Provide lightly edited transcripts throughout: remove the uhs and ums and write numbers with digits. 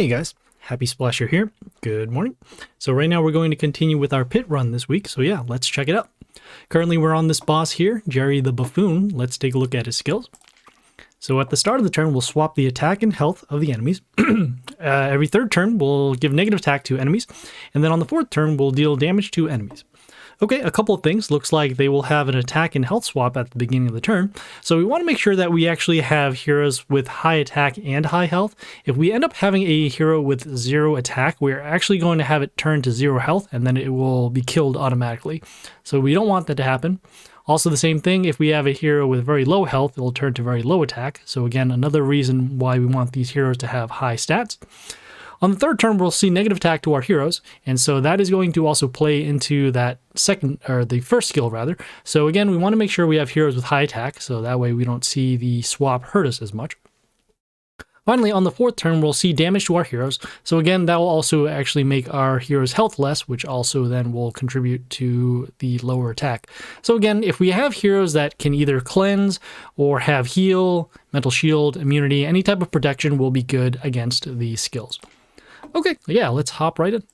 Hey guys, Happy Splasher here. Good morning. So right now we're going to continue with our pit run this week. So yeah, let's check it out. Currently we're on this boss here, Jerry the Buffoon. Let's take a look at his skills. So at the start of the turn, we'll swap the attack and health of the enemies. Every third turn, we'll give negative attack to enemies. And then on the fourth turn, we'll deal damage to enemies. Okay, a couple of things. Looks like they will have an attack and health swap at the beginning of the turn. So we want to make sure that we actually have heroes with high attack and high health. If we end up having a hero with 0 attack, we're actually going to have it turn to 0 health, and then it will be killed automatically. So we don't want that to happen. Also the same thing, if we have a hero with very low health, it will turn to very low attack. So again, another reason why we want these heroes to have high stats. On the third turn, we'll see negative attack to our heroes, and so that is going to also play into that the first skill rather. So again, we want to make sure we have heroes with high attack, so that way we don't see the swap hurt us as much. Finally, on the fourth turn, we'll see damage to our heroes. So again, that will also actually make our heroes' health less, which also then will contribute to the lower attack. So again, if we have heroes that can either cleanse or have heal, mental shield, immunity, any type of protection will be good against these skills. Okay, yeah, let's hop right in.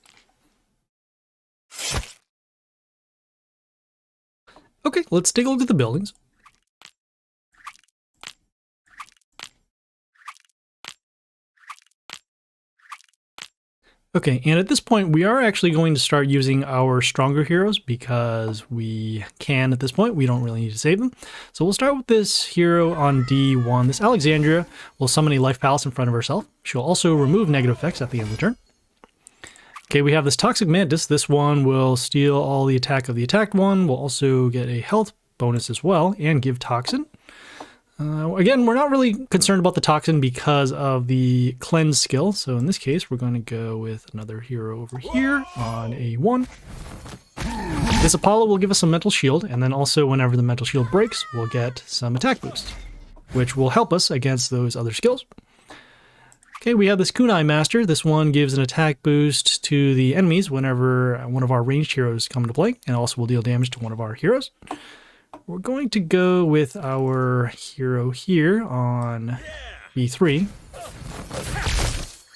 Okay, let's take a look at the buildings. Okay, and at this point, we are actually going to start using our stronger heroes because we can at this point. We don't really need to save them. So we'll start with this hero on D1. This Alexandria will summon a life palace in front of herself. She'll also remove negative effects at the end of the turn. Okay, we have this Toxic Mantis. This one will steal all the attack of the attacked one. We'll also get a health bonus as well and give Toxin. Again, we're not really concerned about the Toxin because of the cleanse skill. So in this case, we're going to go with another hero over here on A1. This Apollo will give us some mental shield, and then also whenever the mental shield breaks, we'll get some attack boost, which will help us against those other skills. Okay, we have this Kunai Master. This one gives an attack boost to the enemies whenever one of our ranged heroes come into play, and also will deal damage to one of our heroes. We're going to go with our hero here on B3.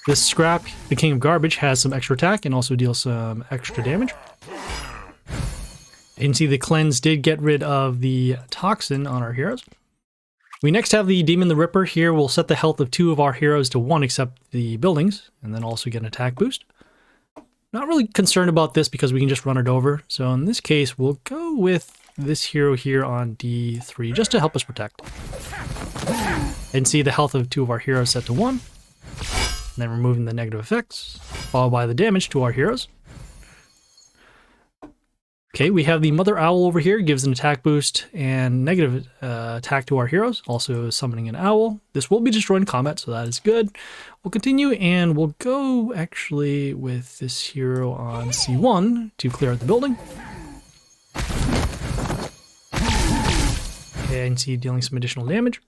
This Scrap, the King of Garbage, has some extra attack and also deals some extra damage. You can see the cleanse did get rid of the Toxin on our heroes. We next have the Demon the Ripper. Here we'll set the health of 2 of our heroes to 1 except the buildings, and then also get an attack boost. Not really concerned about this because we can just run it over. So in this case, we'll go with this hero here on D3 just to help us protect. And see the health of 2 of our heroes set to 1. And then removing the negative effects, followed by the damage to our heroes. Okay, we have the Mother Owl over here, gives an attack boost and negative attack to our heroes, also summoning an owl. This will be destroyed in combat, so that is good. We'll continue, and we'll go actually with this hero on C1 to clear out the building. Okay, I can see dealing some additional damage.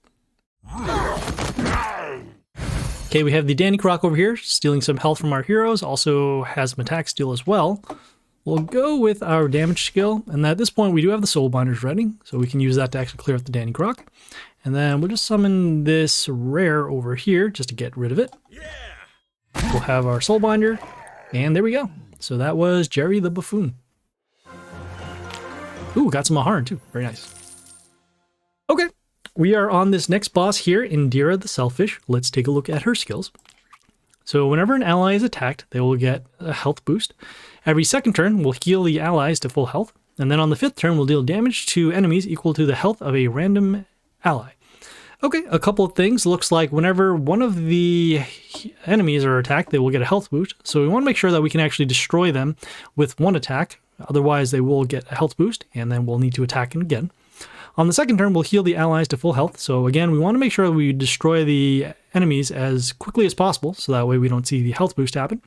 Okay, we have the Danny Croc over here, stealing some health from our heroes, also has some attack steal as well. We'll go with our damage skill, and at this point we do have the Soul Binders ready, so we can use that to actually clear out the Danny Croc. And then we'll just summon this rare over here just to get rid of it. We'll have our Soul Binder, and there we go. So that was Jerry the Buffoon. Ooh, got some Maharan too, very nice. Okay, we are on this next boss here, Indira the Selfish. Let's take a look at her skills. So whenever an ally is attacked, they will get a health boost. Every second turn, we'll heal the allies to full health. And then on the 5th turn, we'll deal damage to enemies equal to the health of a random ally. Okay, a couple of things. Looks like whenever one of the enemies are attacked, they will get a health boost. So we want to make sure that we can actually destroy them with 1 attack. Otherwise, they will get a health boost, and then we'll need to attack them again. On the second turn, we'll heal the allies to full health. So again, we want to make sure that we destroy the enemies as quickly as possible, so that way we don't see the health boost happen.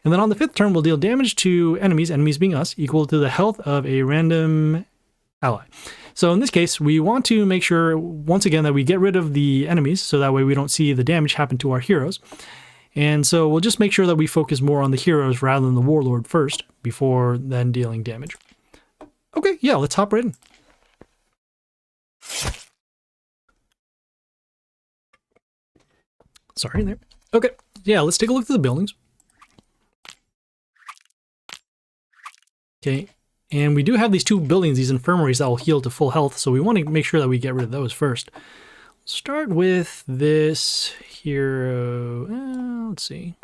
And then on the 5th turn, we'll deal damage to enemies, enemies being us, equal to the health of a random ally. So in this case, we want to make sure, once again, that we get rid of the enemies, so that way we don't see the damage happen to our heroes. And so we'll just make sure that we focus more on the heroes rather than the warlord first, before then dealing damage. Okay, yeah, let's hop right in. Sorry there. Okay, Yeah, let's take a look at the buildings. Okay, and we do have these two buildings, these infirmaries that will heal to full health, so we want to make sure that we get rid of those first. Start with this hero. Let's see.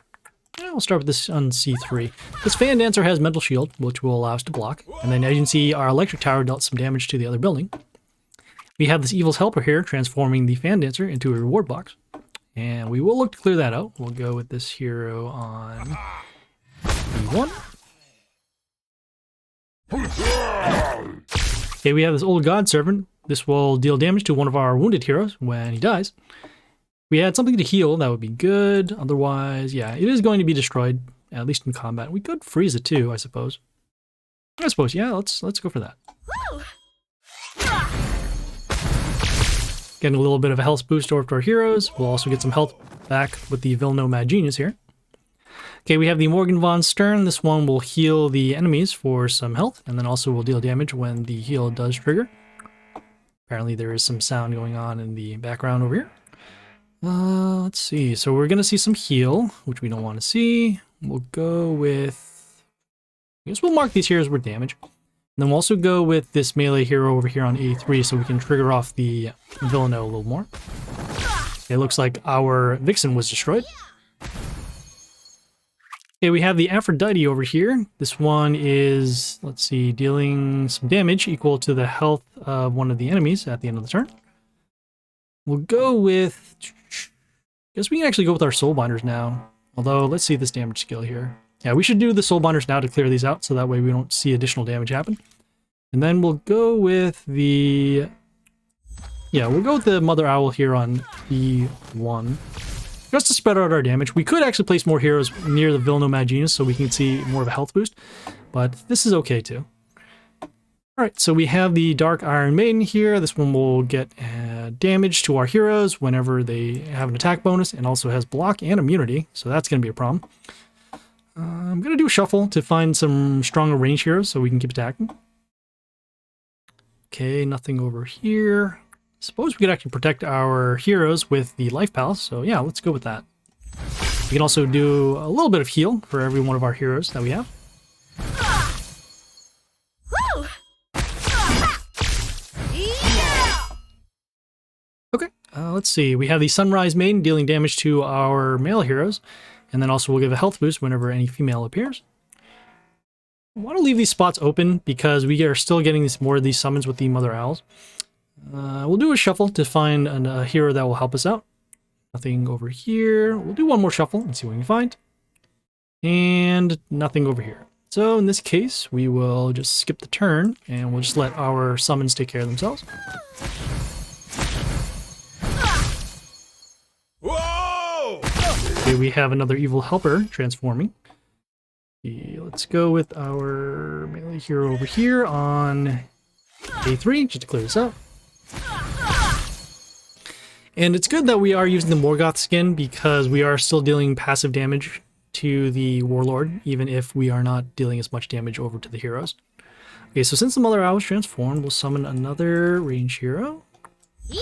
We'll start with this on C3. This fan dancer has mental shield, which will allow us to block. And then as you can see, our electric tower dealt some damage to the other building. We have this evil's helper here, transforming the fan dancer into a reward box. And we will look to clear that out. We'll go with this hero on E1. Okay, we have this old god servant. This will deal damage to one of our wounded heroes when he dies. We had something to heal, that would be good. Otherwise, yeah, it is going to be destroyed, at least in combat. We could freeze it too, I suppose. Yeah, let's go for that. Getting a little bit of a health boost over to our heroes. We'll also get some health back with the Vilno Mad Genius here. Okay, we have the Morgan von Stern. This one will heal the enemies for some health, and then also will deal damage when the heal does trigger. Apparently there is some sound going on in the background over here. Let's see. So we're going to see some heal, which we don't want to see. We'll go with... I guess we'll mark these heroes with damage. And then we'll also go with this melee hero over here on A3 so we can trigger off the Vilno a little more. It looks like our Vixen was destroyed. Okay, we have the Aphrodite over here. This one is, let's see, dealing some damage equal to the health of one of the enemies at the end of the turn. We'll go with... I guess we can actually go with our Soulbinders now. Although, let's see this damage skill here. Yeah, we should do the Soulbinders now to clear these out, so that way we don't see additional damage happen. And then we'll go with the... Yeah, we'll go with the Mother Owl here on E1. Just to spread out our damage. We could actually place more heroes near the Vilno Mad Genius so we can see more of a health boost. But this is okay too. Alright, so we have the Dark Iron Maiden here. This one will get damage to our heroes whenever they have an attack bonus, and also has block and immunity, so that's going to be a problem. I'm going to do a shuffle to find some stronger range heroes so we can keep attacking. Okay, nothing over here. Suppose we could actually protect our heroes with the Life Palace, so yeah, let's go with that. We can also do a little bit of heal for every one of our heroes that we have. Okay, let's see. We have the Sunrise Maiden dealing damage to our male heroes, and then also we'll give a health boost whenever any female appears. I want to leave these spots open because we are still getting more of these summons with the Mother Owls. We'll do a shuffle to find a hero that will help us out. Nothing over here. We'll do one more shuffle and see what we can find. And nothing over here. So in this case, we will just skip the turn and we'll just let our summons take care of themselves. Whoa! Okay, we have another evil helper transforming. Let's go with our melee hero over here on A3 just to clear this out. And it's good that we are using the Morgoth skin because we are still dealing passive damage to the Warlord, even if we are not dealing as much damage over to the heroes. Okay, so since the Mother Owl is transformed, we'll summon another range hero. Yeah!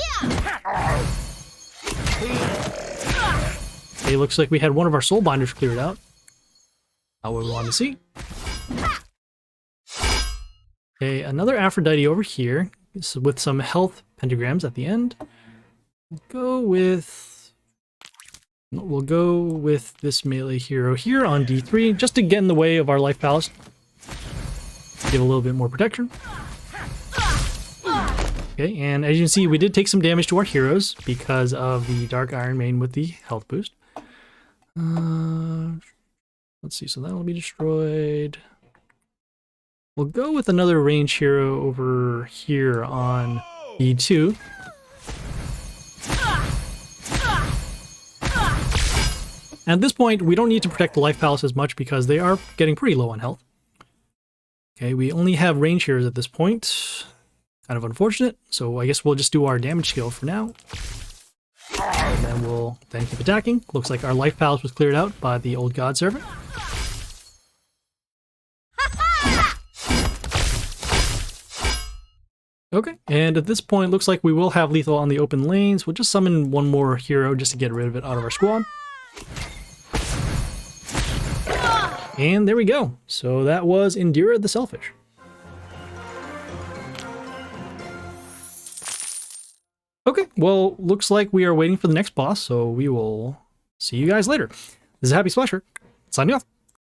Okay, looks like we had one of our Soulbinders cleared out. Not what we wanted to see. Okay, another Aphrodite over here with some health pentagrams at the end. We'll go with this melee hero here on D3 just to get in the way of our Life Palace. Give a little bit more protection. Okay, and as you can see, we did take some damage to our heroes because of the Dark Iron Maiden with the health boost. Let's see, so that'll be destroyed. We'll go with another range hero over here on E2. And at this point, we don't need to protect the Life Palace as much because they are getting pretty low on health. Okay, we only have range heroes at this point. Kind of unfortunate, so I guess we'll just do our damage skill for now. And then we'll keep attacking. Looks like our Life Palace was cleared out by the old God Servant. Okay, and at this point, looks like we will have lethal on the open lanes. We'll just summon one more hero just to get rid of it out of our squad. And there we go. So that was Indira the Selfish. Okay, well, looks like we are waiting for the next boss, so we will see you guys later. This is Happy Splasher, signing off.